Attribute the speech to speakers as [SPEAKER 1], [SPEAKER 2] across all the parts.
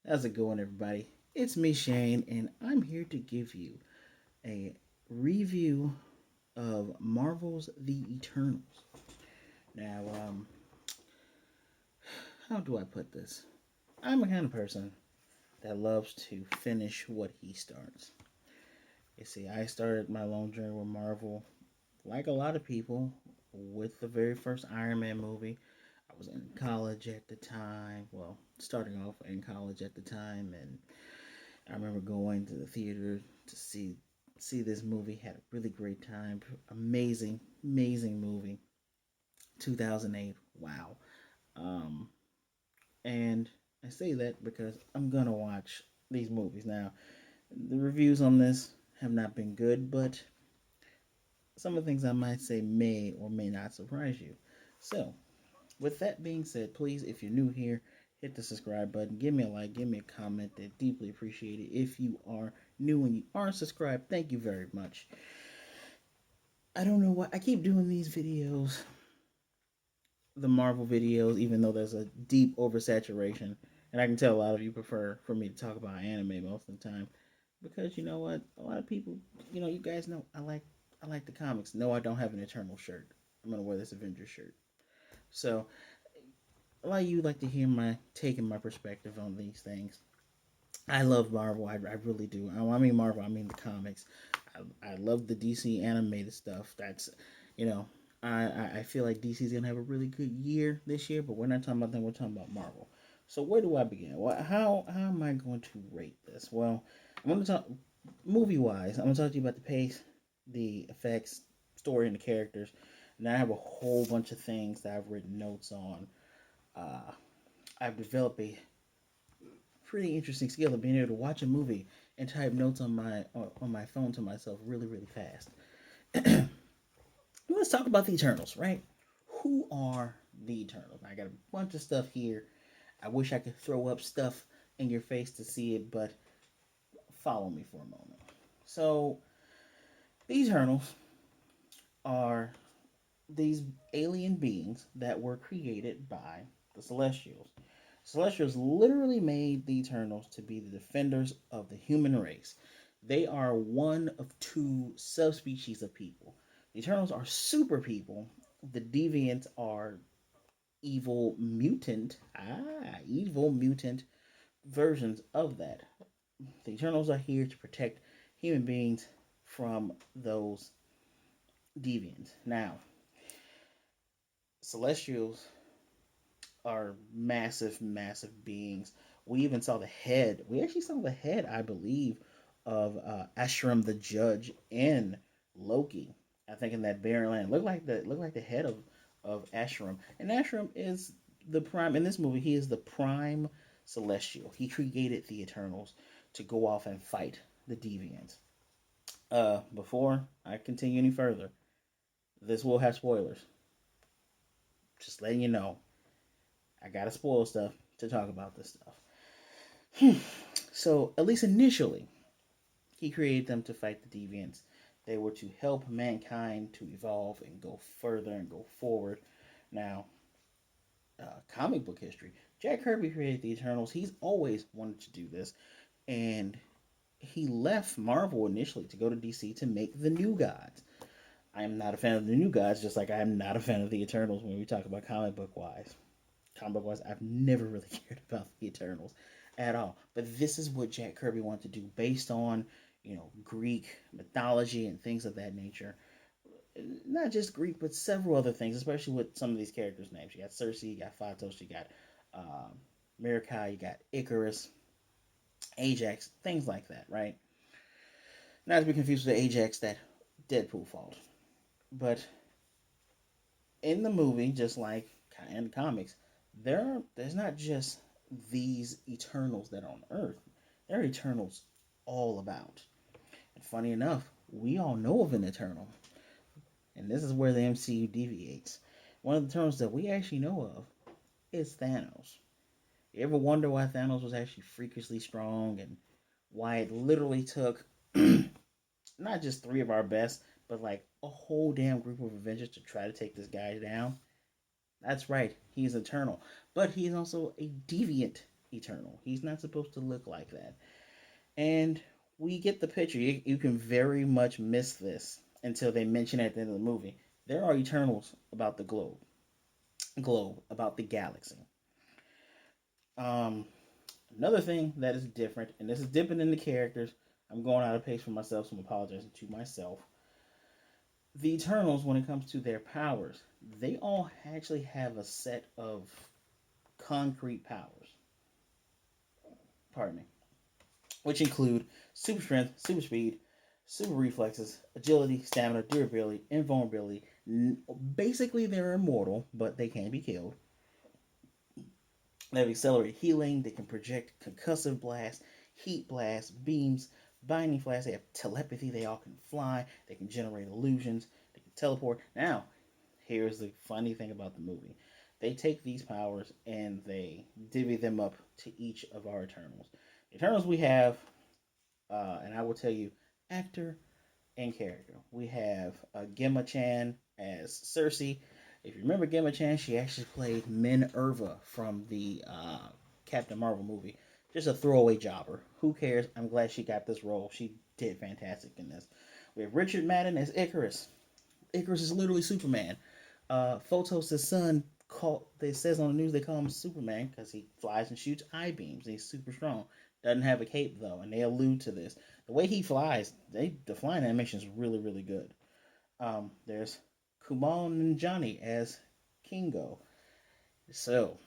[SPEAKER 1] How's it going, everybody? It's me, Shane, and I'm here to give you a review of Marvel's The Eternals. Now, how do I put this? I'm the kind of person that loves to finish what he starts. You see, I started my long journey with Marvel, like a lot of people, with the very first Iron Man movie. I was in college at the time, well, starting off in college at the time, and I remember going to the theater to see this movie. Had a really great time. Amazing movie. 2008. Wow. Um, and I say that because I'm gonna watch these movies now. The reviews on this have not been good, but some of the things I might say may or may not surprise you. So, with that being said, please, if you're new here, hit the subscribe button, give me a like, give me a comment. They'd deeply appreciate it. If you are new and you aren't subscribed, thank you very much. I don't know why I keep doing these videos, the Marvel videos, even though there's a deep oversaturation. And I can tell a lot of you prefer for me to talk about anime most of the time. Because you know what? A lot of people, you guys know I like the comics. No, I don't have an Eternal shirt. I'm gonna wear this Avengers shirt. So a lot of you like to hear my take and my perspective on these things. I love Marvel. I really do. I mean Marvel. I mean the comics. I love the DC animated stuff. That's, you know, I feel like DC's gonna have a really good year this year. But we're not talking about them. We're talking about Marvel. So where do I begin? Well, how am I going to rate this? Well, I'm going to talk movie wise. I'm going to talk to you about the pace, the effects, story, and the characters. And I have a whole bunch of things that I've written notes on. Uh, I've developed a pretty interesting skill of being able to watch a movie and type notes on my phone to myself really fast. Let's talk about the Eternals, right? Who are the Eternals? I got a bunch of stuff here. I wish I could throw up stuff in your face to see it, but follow me for a moment. So, the Eternals are these alien beings that were created by the Celestials. Celestials literally made the Eternals to be the defenders of the human race. They are one of two subspecies of people. The Eternals are super people. The Deviants are evil mutant versions of that. The Eternals are here to protect human beings from those deviants. Now, Celestials are massive beings. We even saw the head. We actually saw the head, I believe, of Ashram the Judge in Loki. I think in that barren land, looked like the head of Ashram. And Ashram is the prime in this movie. He is the prime celestial. He created the Eternals to go off and fight the Deviants. Before I continue any further, this will have spoilers. Just letting you know. I gotta spoil stuff to talk about this stuff. So, at least initially, he created them to fight the deviants. They were to help mankind to evolve and go further and go forward. Now, comic book history. Jack Kirby created the Eternals. He's always wanted to do this, and he left Marvel initially to go to DC to make the New Gods. I am not a fan of the New Gods, just like I am not a fan of the Eternals when we talk about comic book wise. Comic book wise, I've never really cared about the Eternals at all. But this is what Jack Kirby wanted to do based on, Greek mythology and things of that nature. Not just Greek, but several other things, especially with some of these characters' names. You got Cersei, you got Phatos, you got Makari, you got Icarus, Ajax, things like that, right? Not to be confused with the Ajax that Deadpool fought. But in the movie, just like in the comics, there's not just these Eternals that are on Earth. There are Eternals all about. And funny enough, we all know of an Eternal. And this is where the MCU deviates. One of the Eternals that we actually know of is Thanos. You ever wonder why Thanos was actually freakishly strong and why it literally took not just three of our best, but like a whole damn group of Avengers to try to take this guy down? That's right, he's eternal. But he is also a deviant eternal. He's not supposed to look like that. And we get the picture. You can very much miss this until they mention it at the end of the movie. There are Eternals about the globe, about the galaxy. Um, Another thing that is different, and this is dipping in the characters. I'm going out of pace for myself, so I'm apologizing to myself. The Eternals, when it comes to their powers, they all actually have a set of concrete powers. Pardon me, which include super strength, super speed, super reflexes, agility, stamina, durability, invulnerability. Basically, they're immortal, but they can be killed. They have accelerated healing. They can project concussive blast, heat blast, beams, binding flash. They have telepathy. They all can fly. They can generate illusions. They can teleport. Now, here's the funny thing about the movie. They take these powers and they divvy them up to each of our Eternals. The Eternals we have, and I will tell you, actor and character. We have Gemma Chan as Cersei. If you remember Gemma Chan, she actually played Minerva from the Captain Marvel movie. Just a throwaway jobber. Who cares? I'm glad she got this role. She did fantastic in this. We have Richard Madden as Icarus. Icarus is literally Superman. Photos' son, they says on the news they call him Superman because he flies and shoots eye beams. He's super strong. Doesn't have a cape though, and they allude to this. The way he flies, the flying animation is really really good. There's Kumail Nanjiani as Kingo. So,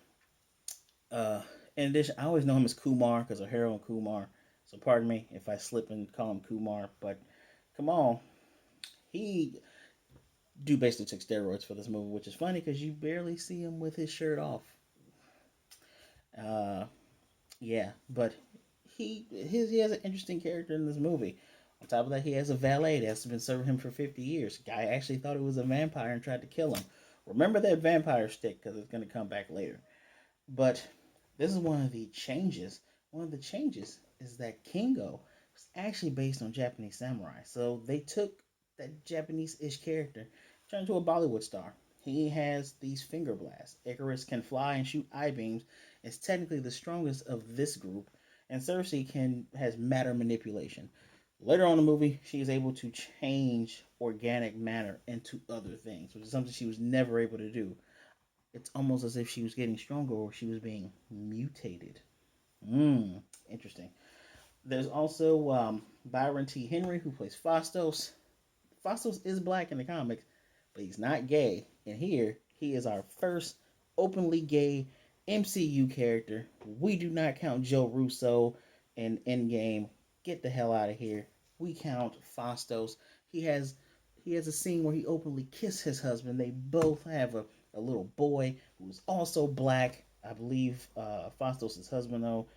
[SPEAKER 1] uh, in addition, I always know him as Kumar because of Harold and Kumar. So pardon me if I slip and call him Kumar, but Kumail, he basically took steroids for this movie, which is funny because you barely see him with his shirt off. Uh, yeah, but he has an interesting character in this movie. On top of that, he has a valet that's been serving him for 50 years. Guy actually thought it was a vampire and tried to kill him. Remember that vampire stick because it's going to come back later. But this is one of the changes. One of the changes is that Kingo was actually based on Japanese samurai. So they took that Japanese-ish character, turned into a Bollywood star. He has these finger blasts. Icarus can fly and shoot eye beams. Is technically the strongest of this group, and Cersei has matter manipulation. Later on in the movie, she is able to change organic matter into other things, which is something she was never able to do. It's almost as if she was getting stronger or she was being mutated. Interesting. There's also Byron T. Henry, who plays Phastos. Phastos is black in the comics, but he's not gay. And here, he is our first openly gay MCU character. We do not count Joe Russo in Endgame. Get the hell out of here. We count Phastos. He has a scene where he openly kissed his husband. They both have a little boy who's also black. I believe Phastos' husband, though,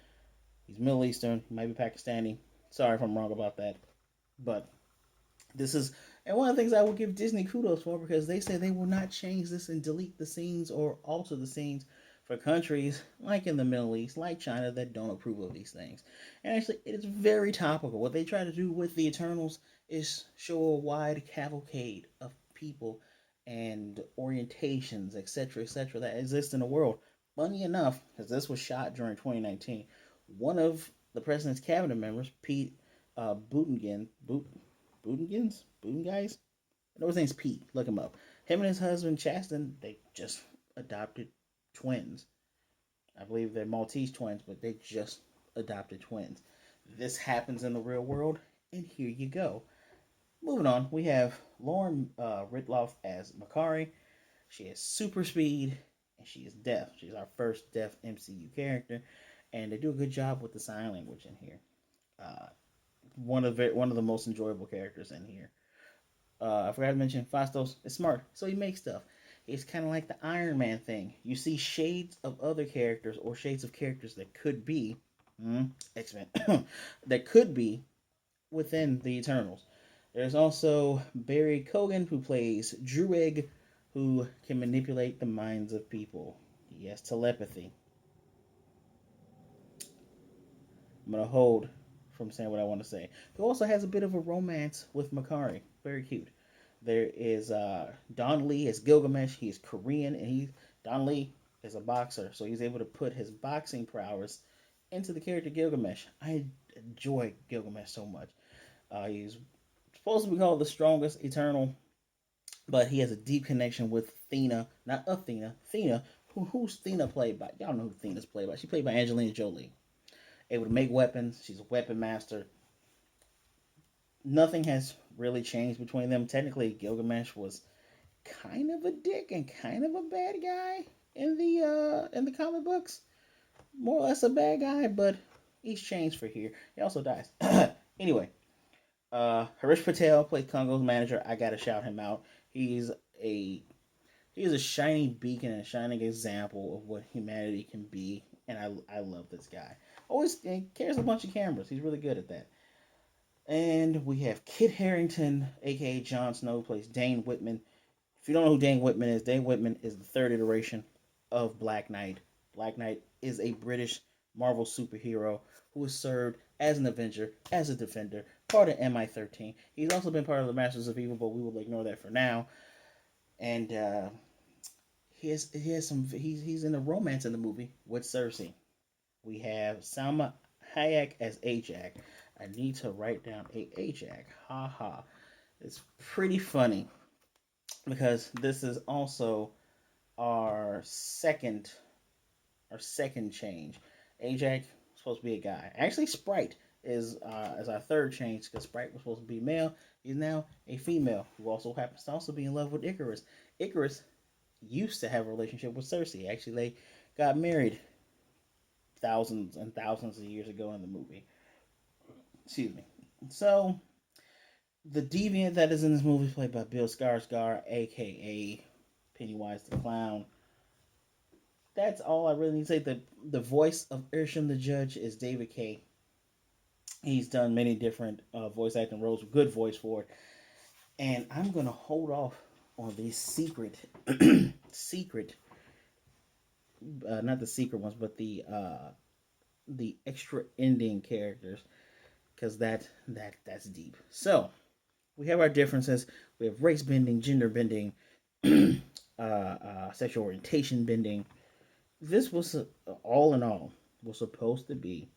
[SPEAKER 1] he's Middle Eastern. He might be Pakistani. Sorry if I'm wrong about that. But this is, and one of the things I will give Disney kudos for, because they say they will not change this and delete the scenes or alter the scenes for countries like in the Middle East, like China, that don't approve of these things. And actually, it is very topical. What they try to do with the Eternals is show a wide cavalcade of people and orientations, etc., that exist in the world. Funny enough, because this was shot during 2019, one of the president's cabinet members, Pete Buttigieg, Buttigieg, I know his name's Pete. Look him up. Him and his husband Chasten, they just adopted twins. I believe they're Maltese twins, but they just adopted twins. This happens in the real world, and here you go. Moving on, we have Lauren Ridloff as Makari. She has super speed, and she is deaf. She's our first deaf MCU character, and they do a good job with the sign language in here. Uh, one of the most enjoyable characters in here. I forgot to mention Fastos is smart, so he makes stuff. It's kind of like the Iron Man thing. You see shades of other characters or shades of characters that could be X-Men that could be within the Eternals. There's also Barry Cogan, who plays Druig, who can manipulate the minds of people. He has telepathy. I'm gonna hold from saying what I want to say. He also has a bit of a romance with Makari. Very cute. There is Don Lee as Gilgamesh. He is Korean, and Don Lee is a boxer, so he's able to put his boxing prowess into the character Gilgamesh. I enjoy Gilgamesh so much. He's supposed to be called the strongest Eternal, but he has a deep connection with Thena, not Athena, Thena. Who's Thena played by? Y'all know who Thena's played by. She played by Angelina Jolie. Able to make weapons. She's a weapon master. Nothing has really changed between them. Technically, Gilgamesh was kind of a dick and kind of a bad guy in the comic books. More or less a bad guy, but he's changed for here. He also dies. Anyway, Harish Patel played Congo's manager. I gotta shout him out. He's a he's a shining beacon and a shining example of what humanity can be, and I love this guy. Always carries a bunch of cameras. He's really good at that. And we have Kit Harington, aka Jon Snow, plays Dane Whitman. If you don't know who Dane Whitman is the third iteration of Black Knight. Black Knight is a British Marvel superhero who has served as an Avenger, as a Defender, part of MI13. He's also been part of the Masters of Evil, but we will ignore that for now. And he has some. He's in a romance in the movie with Cersei. We have Salma Hayek as Ajak. I need to write down Ajak. Ha ha. It's pretty funny because this is also our second change. Ajak was supposed to be a guy. Actually, Sprite is our third change because Sprite was supposed to be male. He's now a female who also happens to also be in love with Icarus. Icarus used to have a relationship with Cersei. Actually, they got married thousands and thousands of years ago in the movie. Excuse me. So the deviant that is in this movie is played by Bill Skarsgård, aka Pennywise the Clown. That's all I really need to say. The voice of Ersham the Judge is David Kay. He's done many different voice acting roles, good voice for it. And I'm gonna hold off on these secret, not the secret ones, but the extra ending characters, because that's deep. So we have our differences. We have race bending, gender bending, sexual orientation bending. This was all in all was supposed to be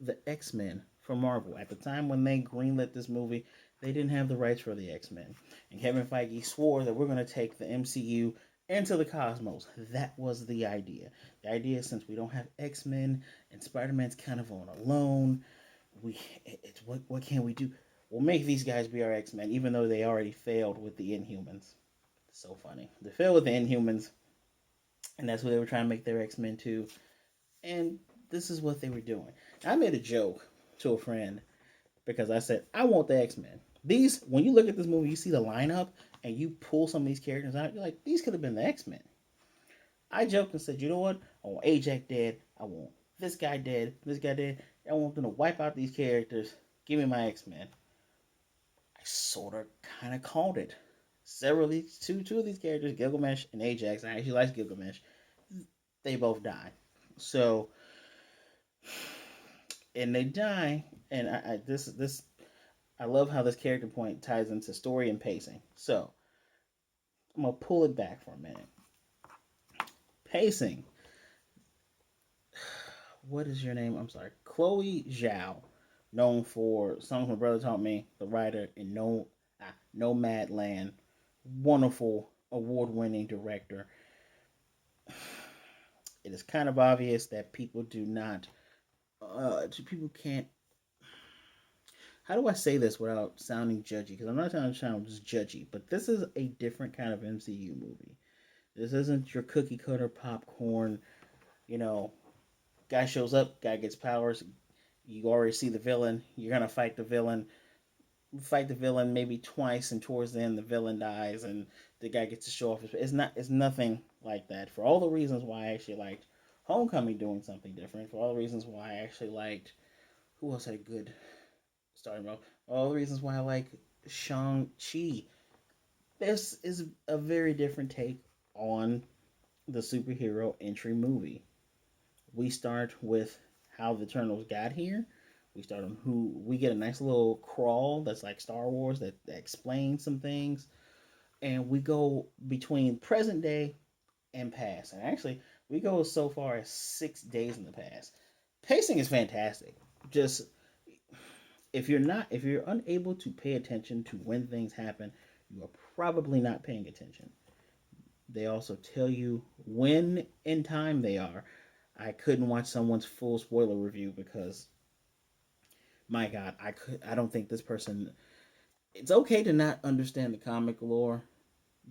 [SPEAKER 1] the X-Men for Marvel. At the time when they greenlit this movie, they didn't have the rights for the X-Men. And Kevin Feige swore that we're going to take the MCU into the cosmos. That was the idea. The idea, since we don't have X-Men and Spider-Man's kind of on alone, what can we do? We'll make these guys be our X-Men, even though they already failed with the Inhumans. So funny. They failed with the Inhumans, and that's what they were trying to make their X-Men too. And this is what they were doing. I made a joke to a friend because I said, I want the X-Men. These, when you look at this movie, you see the lineup and you pull some of these characters out, you're like, these could have been the X-Men. I joked and said, you know what? I want Ajax dead. I want this guy dead. This guy dead. I want them to wipe out these characters. Give me my X-Men. I sort of kind of called it. Several of these, two of these characters, Gilgamesh and Ajax, I actually like Gilgamesh. They both die. So, and they die, and I love how this character point ties into story and pacing. So, I'm gonna pull it back for a minute. Pacing. What is your name? I'm sorry, Chloe Zhao, known for Songs My Brother Taught Me, the writer in Nomadland, wonderful award-winning director. It is kind of obvious that people do not, people can't. How do I say this without sounding judgy? Because I'm not trying to sound just judgy, but this is a different kind of MCU movie. This isn't your cookie cutter popcorn, you know, guy shows up, guy gets powers, you already see the villain, you're gonna fight the villain maybe twice, and towards the end the villain dies and the guy gets to show off his. It's nothing like that. For all the reasons why I actually liked Homecoming doing something different, for all the reasons why I actually liked, who else had a good starting role, all the reasons why I like Shang-Chi. This is a very different take on the superhero entry movie. We start with how the Eternals got here. We start on who we get a nice little crawl that's like Star Wars that explains some things, and we go between present day and past. And actually, we go so far as 6 days in the past. Pacing is fantastic. Just if you're unable to pay attention to when things happen, you are probably not paying attention. They also tell you when in time they are. I couldn't watch someone's full spoiler review because my God, I don't think this person. It's okay to not understand the comic lore,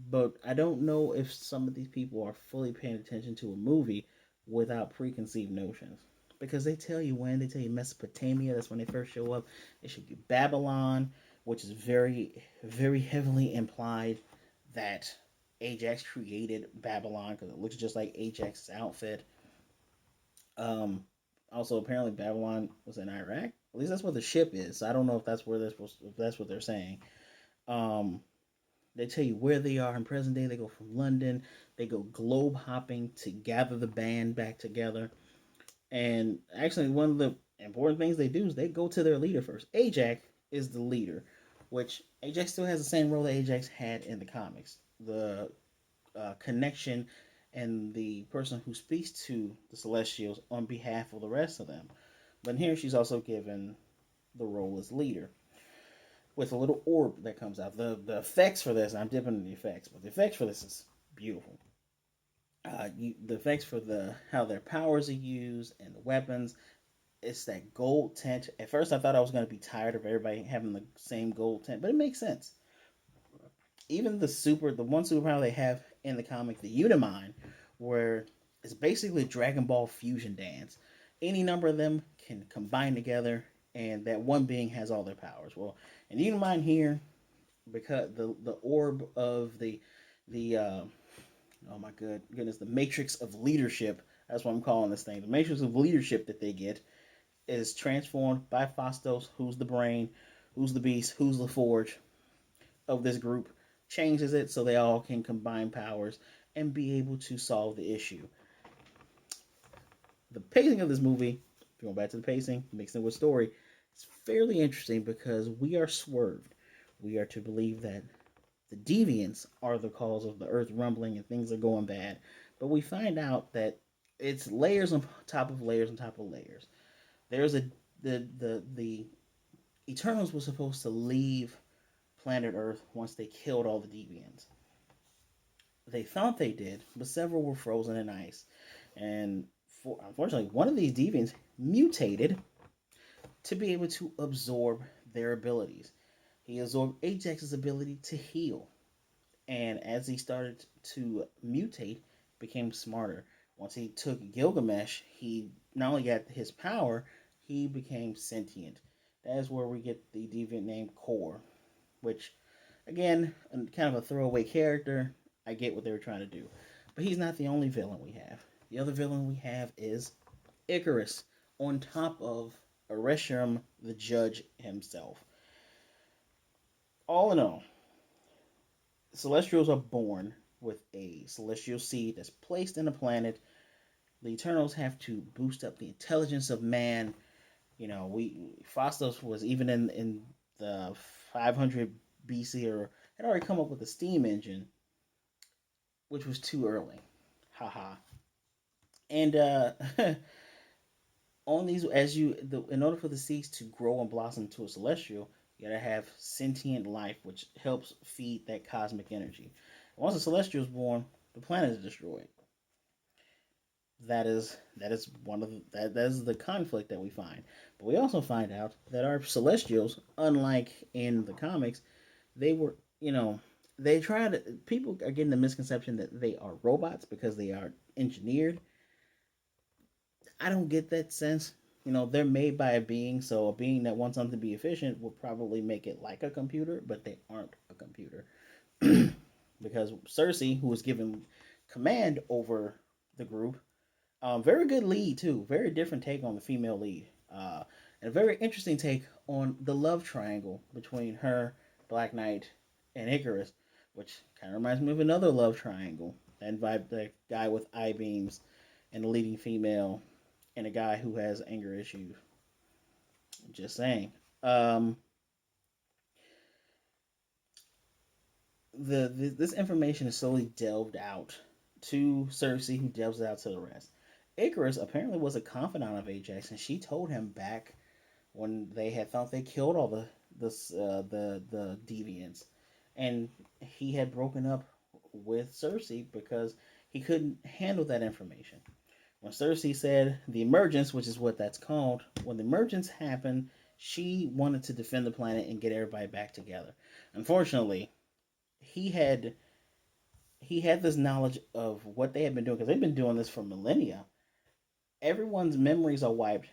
[SPEAKER 1] but I don't know if some of these people are fully paying attention to a movie without preconceived notions. Because they tell you when, they tell you Mesopotamia, that's when they first show up. They show you Babylon, which is very, very heavily implied that Ajax created Babylon because it looks just like Ajax's outfit. Um, Also, apparently Babylon was in Iraq. At least that's where the ship is. So I don't know if that's where they're supposed. If that's what they're saying. Um, they tell you where they are in present day. They go from London. They go globe hopping to gather the band back together. And actually, one of the important things they do is they go to their leader first. Ajax is the leader, which Ajax still has the same role that Ajax had in the comics. The connection and the person who speaks to the Celestials on behalf of the rest of them. But here she's also given the role as leader with a little orb that comes out. The effects for this, I'm dipping into the effects, but the effects for this is beautiful. The effects for the how their powers are used and the weapons, it's that gold tint. At first, I thought I was going to be tired of everybody having the same gold tint, but it makes sense. Even the one superpower they have in the comic, the Unimind, where it's basically a Dragon Ball fusion dance. Any number of them can combine together, and that one being has all their powers. Well, in Unimind here, because the orb of the oh my goodness, the matrix of leadership. That's what I'm calling this thing. The matrix of leadership that they get is transformed by Fastos, who's the brain, who's the beast, who's the forge of this group, changes it so they all can combine powers and be able to solve the issue. The pacing of this movie, going back to the pacing, mixing it with story, it's fairly interesting because we are swerved. We are to believe that the deviants are the cause of the earth rumbling and things are going bad. But we find out that it's layers on top of layers on top of layers. There's a the Eternals were supposed to leave planet Earth once they killed all the deviants. They thought they did, but several were frozen in ice. And unfortunately, one of these deviants mutated to be able to absorb their abilities. He absorbed Ajax's ability to heal. And as he started to mutate, became smarter. Once he took Gilgamesh, he not only got his power, he became sentient. That is where we get the deviant name Core, which, again, kind of a throwaway character. I get what they were trying to do. But he's not the only villain we have. The other villain we have is Icarus, on top of Ereshkigal, the judge himself. All in all, Celestials are born with a celestial seed that's placed in a planet. The Eternals have to boost up the intelligence of man. You know, we Fastos was even in the 500 BC or had already come up with a steam engine, which was too early. Haha. And on these, in order for the seeds to grow and blossom to a celestial, you gotta have sentient life, which helps feed that cosmic energy. Once a celestial is born, the planet is destroyed. That is one of that is the conflict that we find. But we also find out that our celestials, unlike in the comics, they were they try to people are getting the misconception that they are robots because they are engineered. I don't get that sense. They're made by a being, so a being that wants something to be efficient will probably make it like a computer, but they aren't a computer. Because Cersei, who was given command over the group, very good lead too. Very different take on the female lead, and a very interesting take on the love triangle between her, Black Knight, and Icarus, which kind of reminds me of another love triangle. That guy with eye beams, and the leading female, and a guy who has anger issues. Just saying. Um, this information is slowly delved out to Cersei, who delves it out to the rest. Icarus apparently was a confidant of Ajax, and she told him back when they had thought they killed all the deviants, and he had broken up with Cersei because he couldn't handle that information. When Cersei said the emergence, which is what that's called, when the emergence happened, she wanted to defend the planet and get everybody back together. Unfortunately, he had he had this knowledge of what they had been doing because they've been doing this for millennia. Everyone's memories are wiped,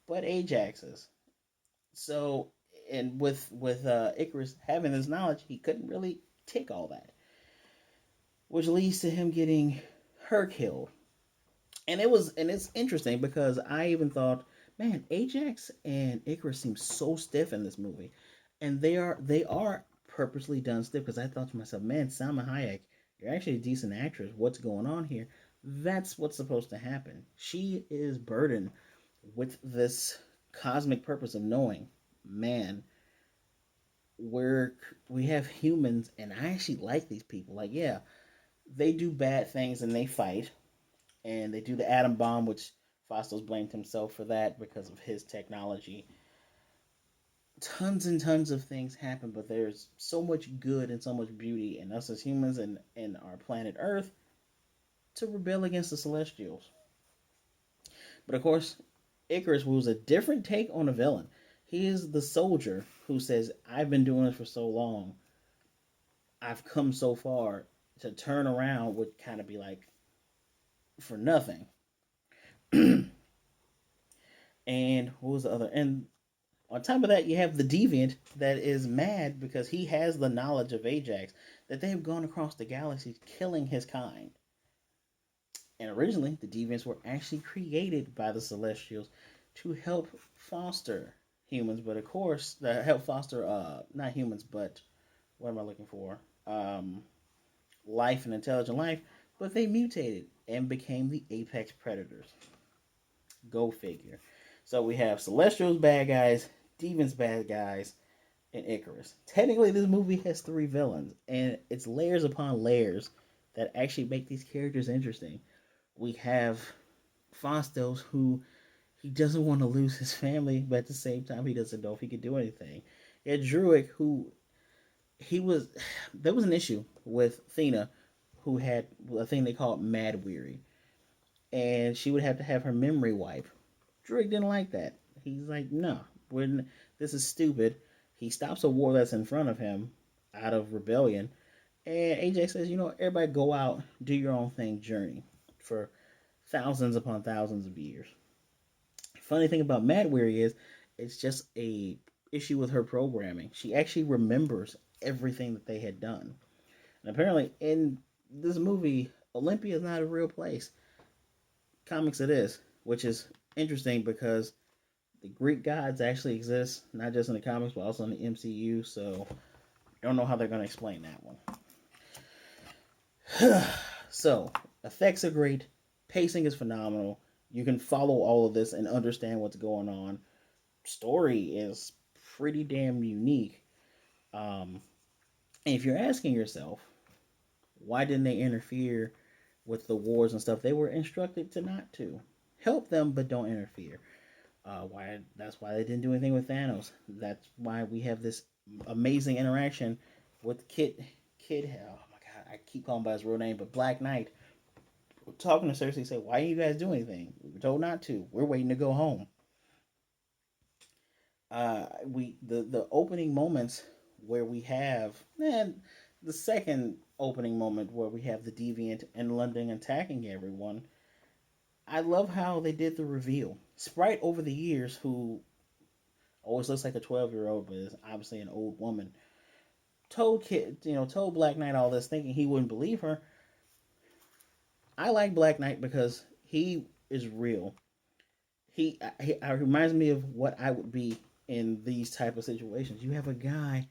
[SPEAKER 1] but Ajax's. So, and with Icarus having this knowledge, he couldn't really take all that, which leads to him getting her killed. And it's interesting because I even thought, man, Ajax and Icarus seem so stiff in this movie, and they are purposely done stiff because I thought to myself, man, Salma Hayek, you're actually a decent actress. What's going on here? That's what's supposed to happen. She is burdened with this cosmic purpose of knowing, man, we're we have humans, and I actually like these people. Like, yeah, they do bad things and they fight, and they do the atom bomb, which Fastos blamed himself for that because of his technology. Tons and tons of things happen, but there's so much good and so much beauty in us as humans and our planet Earth to rebel against the Celestials. But of course, Icarus was a different take on a villain. He is the soldier who says, I've been doing this for so long. I've come so far. To turn around would kind of be like for nothing. And what was the other? And on top of that, you have the deviant that is mad because he has the knowledge of Ajax that they have gone across the galaxy killing his kind. And originally, the deviants were actually created by the Celestials to help foster humans, but of course, to help foster not humans, but what am I looking for? Life and intelligent life. But they mutated and became the apex predators. Go figure. So we have Celestials bad guys, Deviants bad guys, and Icarus. Technically, this movie has three villains, and it's layers upon layers that actually make these characters interesting. We have Fastos, who he doesn't want to lose his family, but at the same time, he doesn't know if he can do anything. You had Druid, who he was. There was an issue with Thena, who had a thing they called Mad Weary, and she would have to have her memory wiped. Druid didn't like that. He's like, no, this is stupid. He stops a war that's in front of him out of rebellion. And AJ says, everybody go out, do your own thing, journey for thousands upon thousands of years. Funny thing about Mad Weary is it's just a issue with her programming. She actually remembers everything that they had done. And apparently in this movie, Olympia is not a real place. Comics it is, which is interesting because the Greek gods actually exist, not just in the comics, but also in the MCU. So I don't know how they're going to explain that one. So effects are great, pacing is phenomenal. You can follow all of this and understand what's going on. Story is pretty damn unique. And if you're asking yourself, why didn't they interfere with the wars and stuff? They were instructed to not to. Help them, but don't interfere. Why? That's why they didn't do anything with Thanos. That's why we have this amazing interaction with Kid. Oh my God, I keep calling by his real name, but Black Knight talking to Cersei. Say, why didn't you guys do anything? We were told not to. We're waiting to go home. The opening moments where we have the second opening moment where we have the deviant in London attacking everyone. I love how they did the reveal. Sprite over the years, who always looks like a 12-year-old, but is obviously an old woman, told Black Knight all this, thinking he wouldn't believe her. I like Black Knight because he is real. He reminds me of what I would be in these type of situations. You have a guy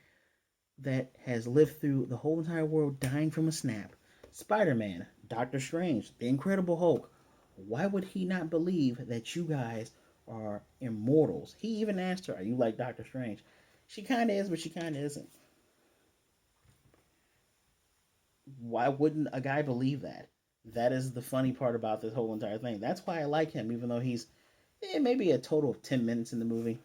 [SPEAKER 1] that has lived through the whole entire world dying from a snap. Spider-Man, Doctor Strange, the Incredible Hulk. Why would he not believe that you guys are immortals? He even asked her, are you like Doctor Strange? She kind of is, but she kind of isn't. Why wouldn't a guy believe that? That is the funny part about this whole entire thing. That's why I like him, even though he's maybe a total of 10 minutes in the movie.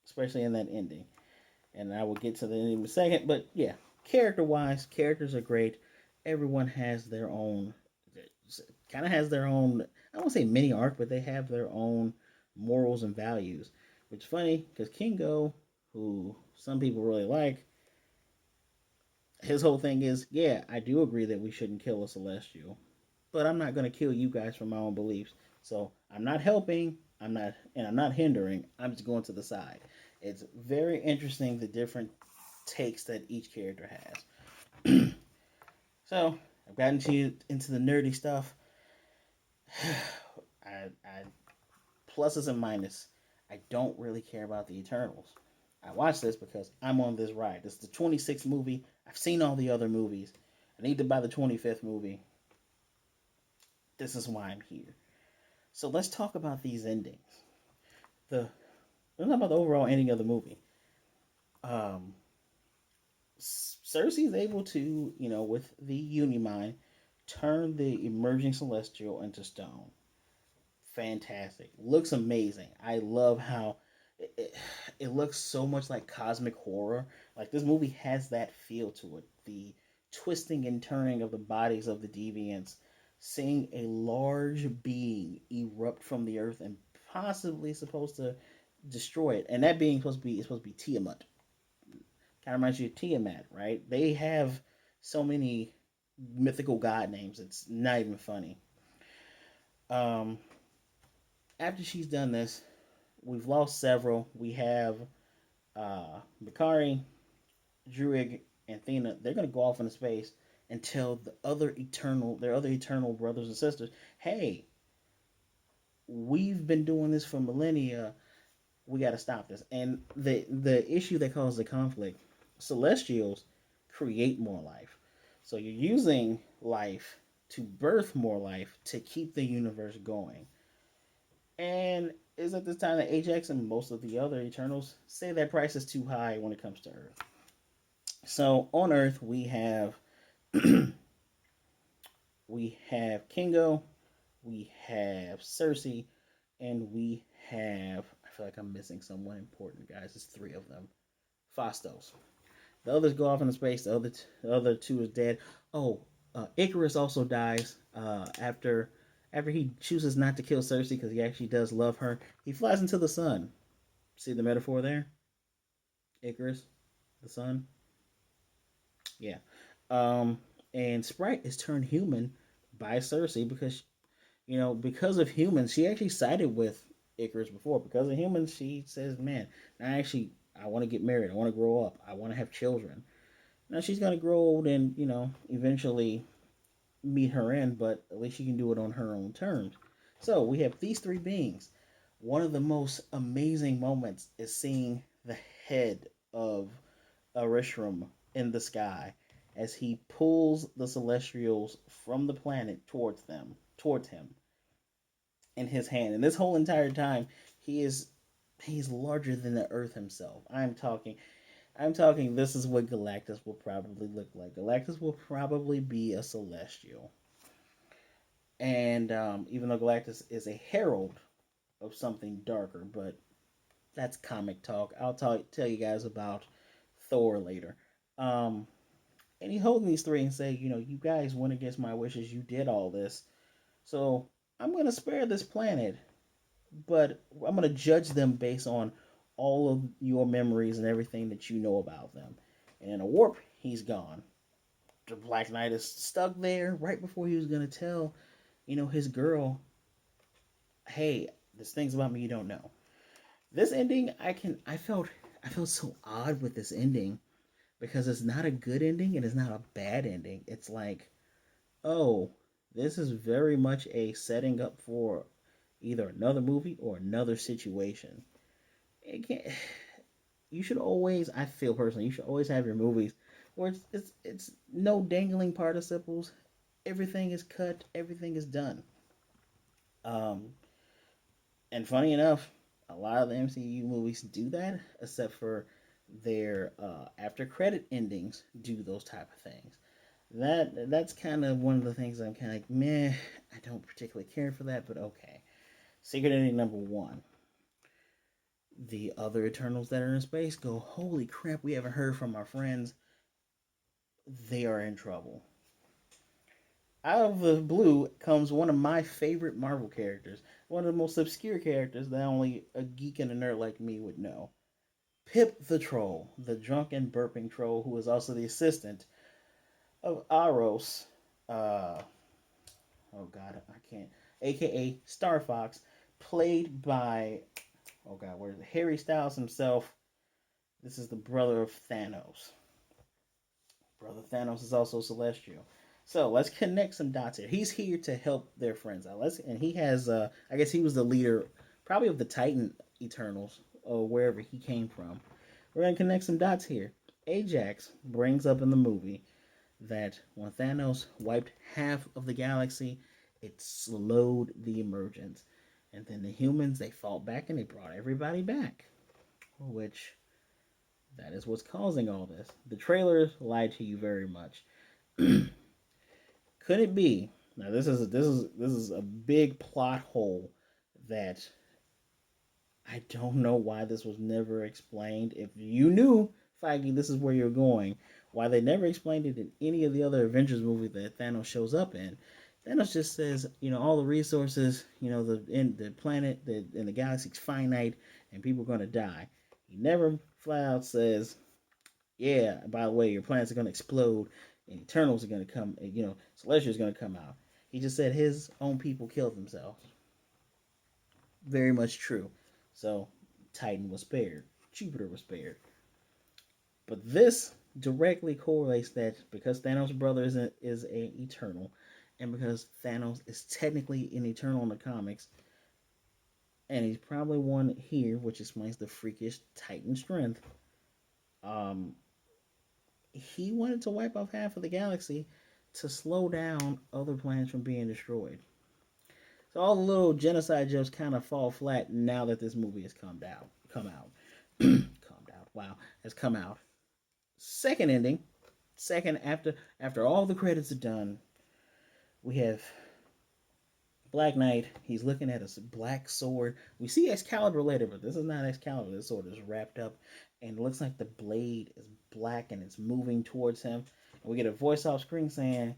[SPEAKER 1] Especially in that ending. And I will get to the ending in a second. But yeah, character wise, characters are great. Everyone has their own, kind of has their own, I won't say mini arc, but they have their own morals and values. Which is funny because Kingo, who some people really like, his whole thing is, yeah, I do agree that we shouldn't kill a celestial, but I'm not going to kill you guys for my own beliefs. So I'm not helping, I'm not hindering. I'm just going to the side. It's very interesting the different takes that each character has. So I've gotten into the nerdy stuff. I pluses and minuses. I don't really care about the Eternals. I watch this because I'm on this ride. This is the 26th movie. I've seen all the other movies. I need to buy the 25th movie. This is why I'm here. So let's talk about these endings. The Let's talk about the overall ending of the movie. Um, Cersei is able to, with the Unimind, turn the emerging Celestial into stone. Fantastic. Looks amazing. I love how it looks so much like cosmic horror. Like this movie has that feel to it. The twisting and turning of the bodies of the deviants, seeing a large being erupt from the earth and possibly supposed to destroy it. And that being supposed to be Tiamat. Kind of reminds you of Tiamat, right? They have so many mythical god names. It's not even funny. Um, After she's done this, we've lost several. We have Makari, Druid, and Thena. They're gonna go off into space and tell their other eternal brothers and sisters, hey, we've been doing this for millennia. We got to stop this. And the issue that caused the conflict, Celestials create more life. So you're using life to birth more life to keep the universe going. And is at this time that Ajax and most of the other Eternals say that price is too high when it comes to Earth. So on Earth we have Kingo, we have Cersei, and we have, I feel like I'm missing someone important, guys. It's three of them. Fastos. The others go off into space. The other two is dead. Oh, Icarus also dies after he chooses not to kill Cersei because he actually does love her. He flies into the sun. See the metaphor there? Icarus, the sun. Yeah. Um, and Sprite is turned human by Cersei because because of humans, she actually sided with Icarus before. Because of humans, she says, "Man, I want to get married. I want to grow up. I want to have children." Now she's gonna grow old and eventually meet her end, but at least she can do it on her own terms. So we have these three beings. One of the most amazing moments is seeing the head of Arishram in the sky as he pulls the Celestials from the planet towards him, in his hand. And this whole entire time, he is he's larger than the Earth himself. I'm talking. This is what Galactus will probably look like. Galactus will probably be a Celestial, and even though Galactus is a herald of something darker, but that's comic talk. Tell you guys about Thor later. Um, and he holding these three and say, you guys went against my wishes. You did all this, so I'm gonna spare this planet, but I'm gonna judge them based on all of your memories and everything that you know about them. And in a warp, he's gone. The Black Knight is stuck there right before he was gonna tell, his girl, hey, there's things about me you don't know. This ending, I felt so odd with this ending because it's not a good ending and it's not a bad ending. It's like, oh, this is very much a setting up for either another movie or another situation. It can't, you should always, I feel personally, you should always have your movies where it's no dangling participles. Everything is cut. Everything is done. Um, and funny enough, a lot of the MCU movies do that, except for their after credit endings do those type of things. That's kind of one of the things I'm kind of like, meh, I don't particularly care for that, but okay. Secret ending number one. The other Eternals that are in space go, holy crap, we haven't heard from our friends. They are in trouble. Out of the blue comes one of my favorite Marvel characters, one of the most obscure characters that only a geek and a nerd like me would know. Pip the Troll, the drunken burping troll who is also the assistant of Aros, uh, oh god, I can't, aka Star Fox, played by, oh god, where's it? Harry Styles himself. This is the brother of Thanos. Brother Thanos is also celestial. So let's connect some dots here. He's here to help their friends out. And he has, I guess he was the leader, probably of the Titan Eternals or wherever he came from. We're gonna connect some dots here. Ajax brings up in the movie that when Thanos wiped half of the galaxy, it slowed the emergence. And then the humans, they fought back and they brought everybody back. Which, that is what's causing all this. The trailers lied to you very much. Could it be? Now this is a big plot hole that I don't know why this was never explained. If you knew, Feige, this is where you're going, why they never explained it in any of the other Avengers movies that Thanos shows up in. Thanos just says, all the resources, the planet, and the galaxy's finite, and people are going to die. He never flat out says, yeah, by the way, your planets are going to explode, and Eternals are going to come, Celestials are going to come out. He just said his own people killed themselves. Very much true. So Titan was spared. Jupiter was spared. But this directly correlates that because Thanos' brother is a Eternal, and because Thanos is technically an Eternal in the comics, and he's probably one here, which explains the freakish Titan strength. Um, he wanted to wipe off half of the galaxy to slow down other planets from being destroyed. So all the little genocide jokes kind of fall flat now that this movie has come out. Calmed out. Wow, has come out. Second ending. Second after all the credits are done, we have Black Knight. He's looking at a black sword. We see Excalibur later, but this is not Excalibur. This sword is wrapped up, and it looks like the blade is black and it's moving towards him. And we get a voice off screen saying,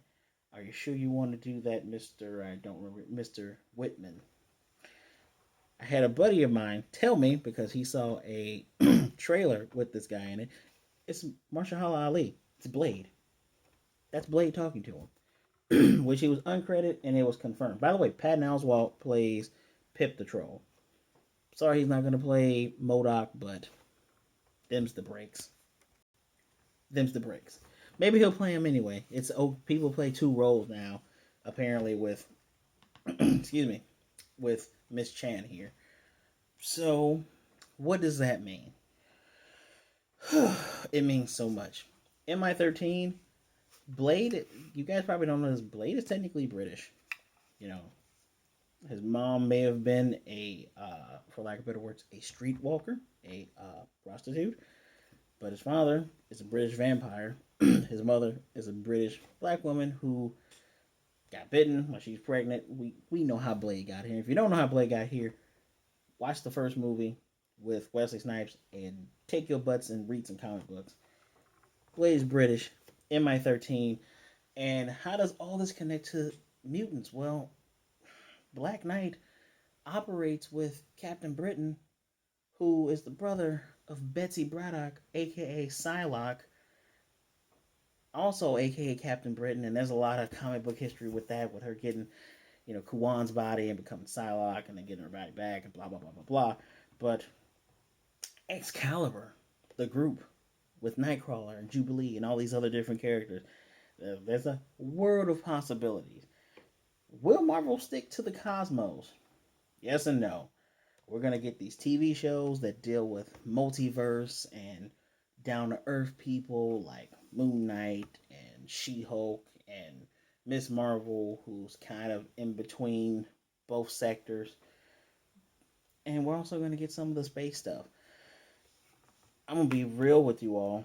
[SPEAKER 1] "Are you sure you want to do that, Mister? I don't remember, Mister Whitman." I had a buddy of mine tell me because he saw a trailer with this guy in it. It's Marshall Ali. It's Blade. That's Blade talking to him, which he was uncredited and it was confirmed. By the way, Patton Oswalt plays Pip the Troll. Sorry, he's not going to play MODOK, but them's the breaks. Them's the breaks. Maybe he'll play him anyway. People play two roles now, apparently with excuse me, with Miss Chan here. So, what does that mean? It means so much. MI13, Blade, you guys probably don't know this. Blade is technically British. You know, his mom may have been for lack of better words, a streetwalker, a prostitute, but his father is a British vampire. His mother is a British black woman who got bitten while she's pregnant. We know how Blade got here. If you don't know how Blade got here, watch the first movie with Wesley Snipes and take your butts and read some comic books. Blade is British, MI13, and how does all this connect to mutants? Well, Black Knight operates with Captain Britain, who is the brother of Betsy Braddock, aka Psylocke, also aka Captain Britain, and there's a lot of comic book history with that, with her getting, Kuwan's body and becoming Psylocke and then getting her body back and blah blah blah blah blah. But Excalibur, the group with Nightcrawler and Jubilee and all these other different characters, there's a world of possibilities. Will Marvel stick to the cosmos? Yes and no. We're going to get these TV shows that deal with multiverse and down to earth people like Moon Knight and She-Hulk and Miss Marvel, who's kind of in between both sectors. And we're also going to get some of the space stuff. I'm gonna be real with you all.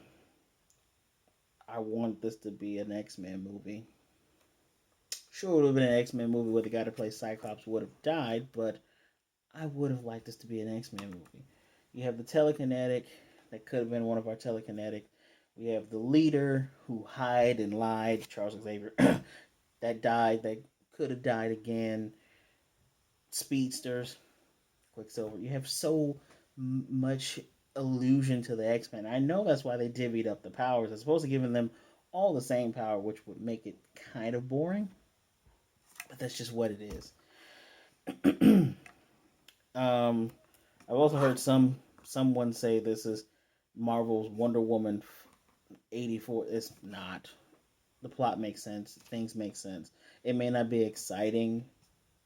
[SPEAKER 1] I want this to be an X-Men movie. Sure, it would have been an X-Men movie where the guy that plays Cyclops would have died, but I would have liked this to be an X-Men movie. You have the telekinetic that could have been one of our telekinetic. We have the leader who hid and lied, Charles Xavier, that died, that could have died again. Speedsters, Quicksilver. You have so much allusion to the X Men. I know that's why they divvied up the powers. As opposed to giving them all the same power, which would make it kind of boring. But that's just what it is. um, I've also heard someone say this is Marvel's Wonder Woman 84. It's not. The plot makes sense. Things make sense. It may not be exciting,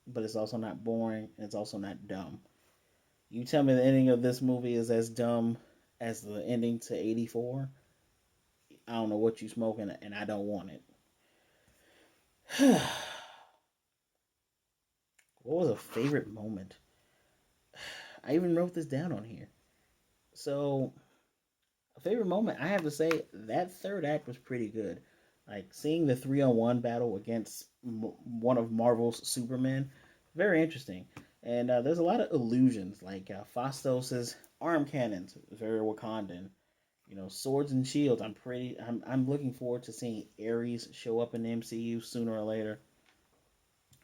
[SPEAKER 1] but it's also not boring. And it's also not dumb. You tell me the ending of this movie is as dumb as the ending to 84. I don't know what you smoking, and I don't want it. What was a favorite moment? I even wrote this down on here. So, a favorite moment, I have to say, that third act was pretty good. Like, seeing the 3-on-1 battle against one of Marvel's Supermen, very interesting. And there's a lot of illusions, like Phastos' arm cannons, very Wakandan. You know, swords and shields. I'm looking forward to seeing Ares show up in the MCU sooner or later.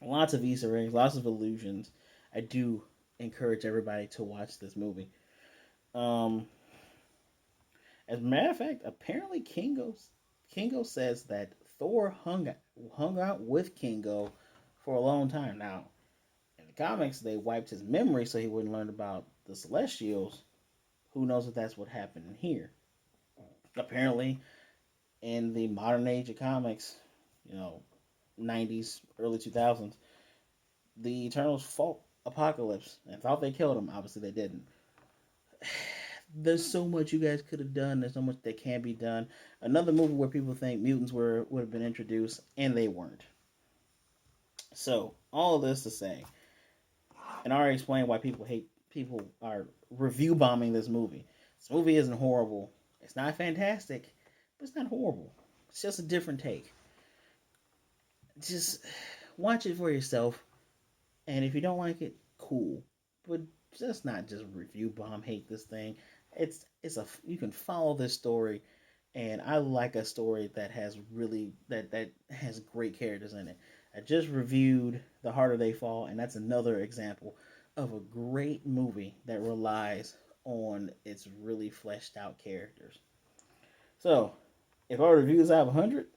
[SPEAKER 1] Lots of Easter eggs, lots of illusions. I do encourage everybody to watch this movie. Um, as a matter of fact, apparently Kingo says that Thor hung out with Kingo for a long time. Now, in the comics, they wiped his memory so he wouldn't learn about the Celestials. Who knows if that's what happened in here? Apparently, in the modern age of comics, you know, 90s, early 2000s, the Eternals fought Apocalypse and thought they killed him. Obviously, they didn't. There's so much you guys could have done. There's so much that can be done. Another movie where people think mutants would have been introduced and they weren't. So all of this to say, and I already explained why people are review bombing this movie. This movie isn't horrible. It's not fantastic, but it's not horrible. It's just a different take. Just watch it for yourself, and if you don't like it, cool. But just not just review bomb hate this thing. It's a you can follow this story, and I like a story that has really that has great characters in it. I just reviewed The Harder They Fall, and that's another example of a great movie that relies on its really fleshed out characters. So, if our reviews out of 100,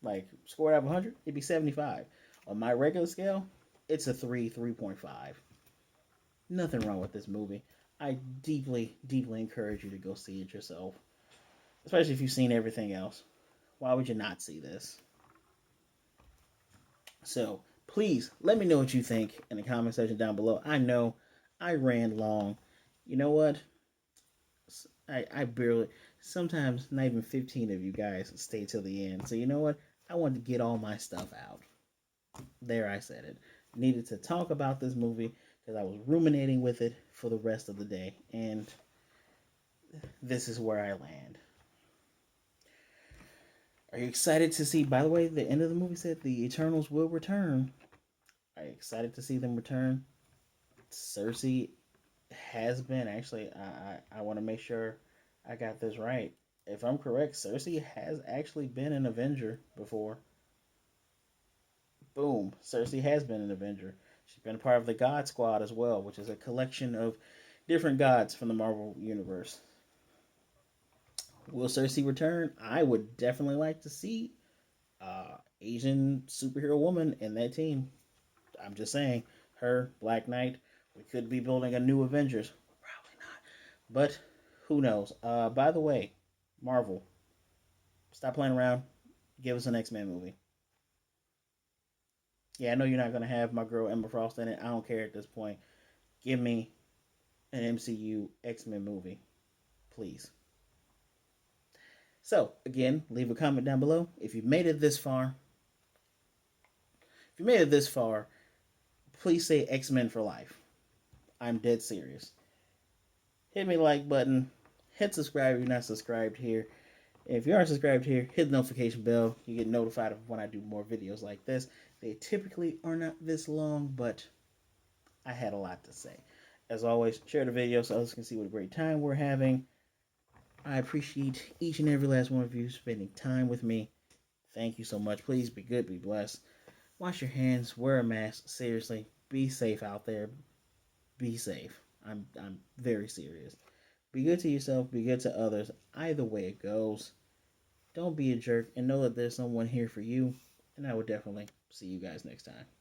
[SPEAKER 1] like score out of 100, it'd be 75. On my regular scale, it's a 3.5. Nothing wrong with this movie. I deeply, deeply encourage you to go see it yourself, especially if you've seen everything else. Why would you not see this? So, please let me know what you think in the comment section down below. I know I ran long. You know what? I barely, sometimes not even 15 of you guys stay till the end. So, you know what? I wanted to get all my stuff out. There, I said it. Needed to talk about this movie because I was ruminating with it for the rest of the day. And this is where I land. Are you excited to see, by the way, the end of the movie said the Eternals will return. Are you excited to see them return? Cersei has been, actually, I want to make sure I got this right. If I'm correct, Cersei has actually been an Avenger before. Boom. Cersei has been an Avenger. She's been a part of the God Squad as well, which is a collection of different gods from the Marvel Universe. Will Cersei return? I would definitely like to see Asian superhero woman in that team. I'm just saying, her, Black Knight, we could be building a new Avengers. Probably not. But who knows? By the way, Marvel, stop playing around. Give us an X-Men movie. Yeah, I know you're not going to have my girl Emma Frost in it. I don't care at this point. Give me an MCU X-Men movie, please. So, again, leave a comment down below. If you made it this far, please say X-Men for life. I'm dead serious. Hit me like button, hit subscribe if you're not subscribed here. If you are subscribed here, hit the notification bell. You get notified of when I do more videos like this. They typically are not this long, but I had a lot to say. As always, share the video so others can see what a great time we're having. I appreciate each and every last one of you spending time with me. Thank you so much. Please be good, be blessed. Wash your hands, wear a mask. Seriously, be safe out there. Be safe. I'm very serious. Be good to yourself, be good to others. Either way it goes. Don't be a jerk and know that there's someone here for you. And I will definitely see you guys next time.